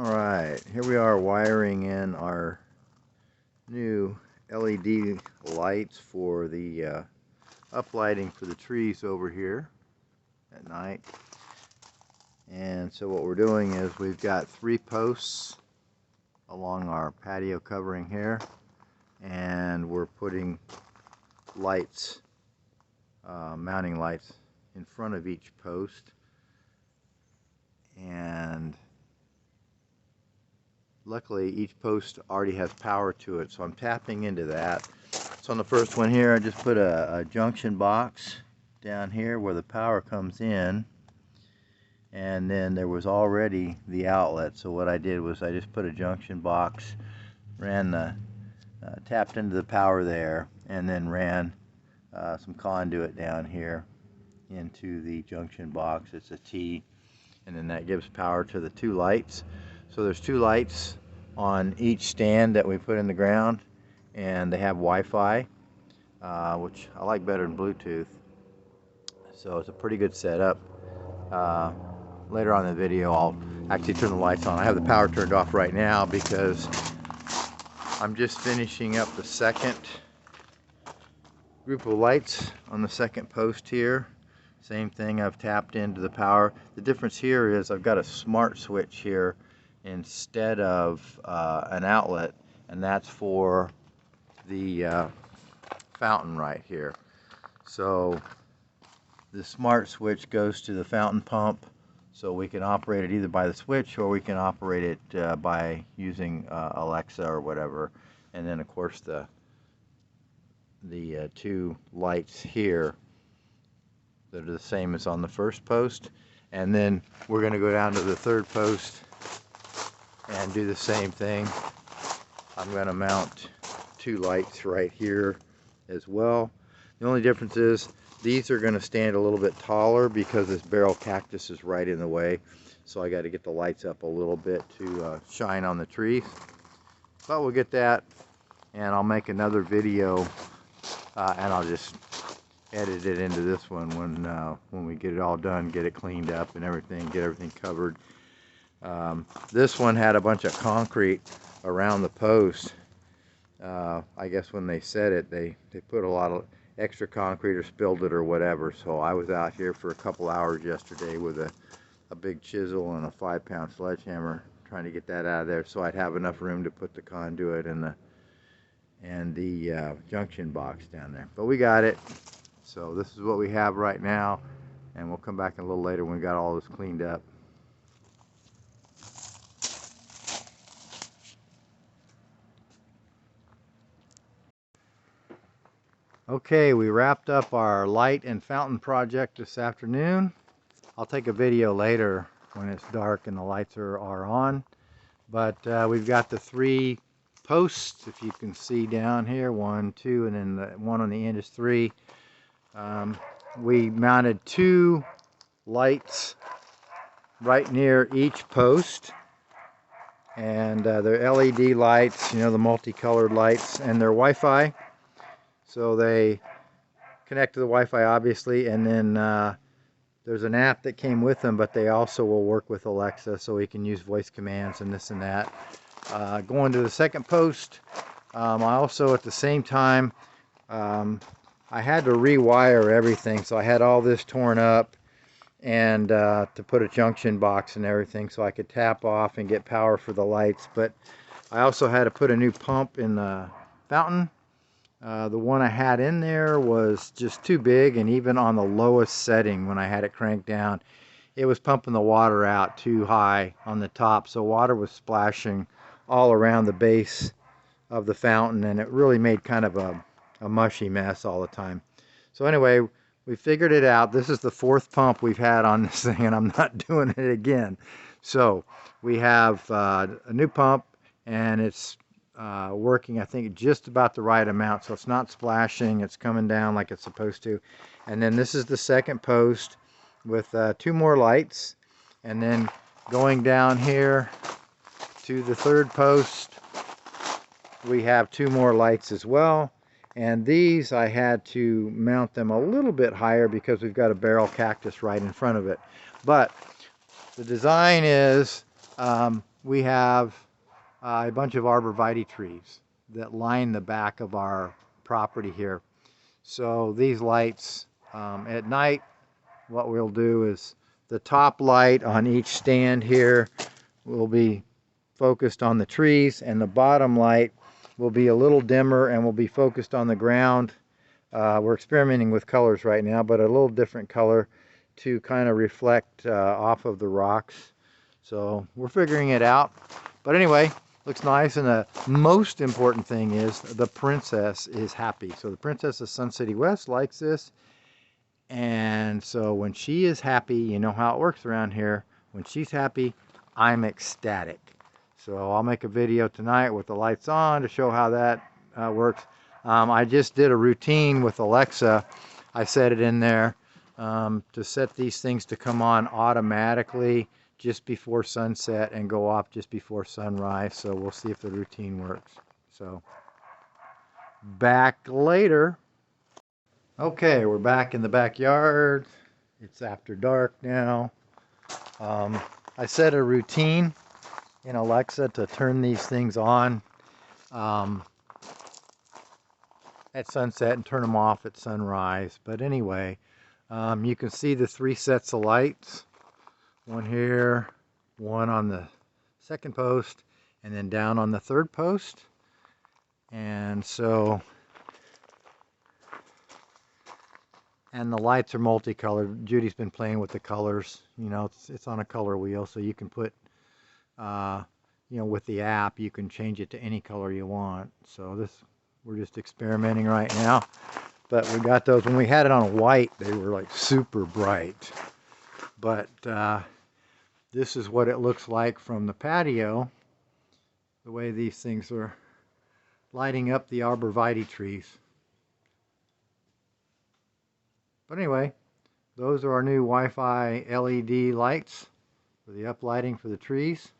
Alright, here we are wiring in our new LED lights for the uplighting for the trees over here at night. And so what we're doing is we've got 3 posts along our patio covering here, and we're putting lights, mounting lights in front of each post. And luckily each post already has power to it, so I'm tapping into that. So on the first one here, I just put a junction box down here where the power comes in, and then there was already the outlet. So what I did was I just put a junction box, ran the tapped into the power there, and then ran some conduit down here into the junction box. It's a T, and then that gives power to the 2 lights. So there's 2 lights on each stand that we put in the ground, and they have Wi-Fi, which I like better than Bluetooth. So it's a pretty good setup. Later on in the video, I'll actually turn the lights on. I have the power turned off right now because I'm just finishing up the second group of lights on the second post here. Same thing, I've tapped into the power. The difference here is I've got a smart switch here instead of an outlet, and that's for the fountain right here. So the smart switch goes to the fountain pump, so we can operate it either by the switch or we can operate it by using Alexa or whatever. And then of course the 2 lights here that are the same as on the first post, and then we're going to go down to the 3rd post and do the same thing. I'm going to mount 2 lights right here as well. The only difference is these are going to stand a little bit taller because this barrel cactus is right in the way, so I got to get the lights up a little bit to shine on the trees. But we'll get that, and I'll make another video, and I'll just edit it into this one when we get it all done, get it cleaned up and everything, get everything covered. This one had a bunch of concrete around the post. I guess when they set it, they put a lot of extra concrete or spilled it or whatever. So I was out here for a couple hours yesterday with a big chisel and a 5-pound sledgehammer trying to get that out of there so I'd have enough room to put the conduit and the junction box down there. But we got it. So this is what we have right now, and we'll come back a little later when we got all this cleaned up. Okay, we wrapped up our light and fountain project this afternoon. I'll take a video later when it's dark and the lights are on. But we've got the 3 posts, if you can see down here, 1, 2, and then the one on the end is 3. We mounted 2 lights right near each post, and they're LED lights, you know, the multicolored lights, and they're Wi-Fi, so they connect to the Wi-Fi obviously, and then there's an app that came with them, but they also will work with Alexa, so we can use voice commands and this and that. Going to the second post, I also at the same time I had to rewire everything, so I had all this torn up, and to put a junction box and everything so I could tap off and get power for the lights. But I also had to put a new pump in the fountain. The one I had in there was just too big, and even on the lowest setting when I had it cranked down, it was pumping the water out too high on the top, so water was splashing all around the base of the fountain, and it really made kind of a mushy mess all the time. So anyway, we figured it out. This is the 4th pump we've had on this thing, and I'm not doing it again. So we have a new pump, and it's working, I think, just about the right amount, so it's not splashing, it's coming down like it's supposed to. And then this is the second post with 2 more lights, and then going down here to the 3rd post we have 2 more lights as well. And these I had to mount them a little bit higher because we've got a barrel cactus right in front of it. But the design is we have a bunch of arborvitae trees that line the back of our property here. So these lights at night, what we'll do is the top light on each stand here will be focused on the trees, and the bottom light will be a little dimmer and will be focused on the ground. We're experimenting with colors right now, but a little different color to kind of reflect off of the rocks. So we're figuring it out. But anyway, looks nice, and the most important thing is the princess is happy. So the princess of Sun City West likes this, and so when she is happy, you know how it works around here. When she's happy, I'm ecstatic. So I'll make a video tonight with the lights on to show how that works. I just did a routine with Alexa. I set it in there to set these things to come on automatically just before sunset and go off just before sunrise. So we'll see if the routine works. So back later. Okay, we're back in the backyard. It's after dark now. I set a routine in Alexa to turn these things on at sunset and turn them off at sunrise. But anyway, you can see the 3 sets of lights. One here, one on the second post, and then down on the third post. And so, and the lights are multicolored. Judy's been playing with the colors. You know, it's on a color wheel, so you can put, you know, with the app, you can change it to any color you want. So we're just experimenting right now. But we got those. When we had it on white, they were like super bright. But this is what it looks like from the patio, the way these things are lighting up the arborvitae trees. But anyway, those are our new Wi-Fi LED lights for the uplighting for the trees.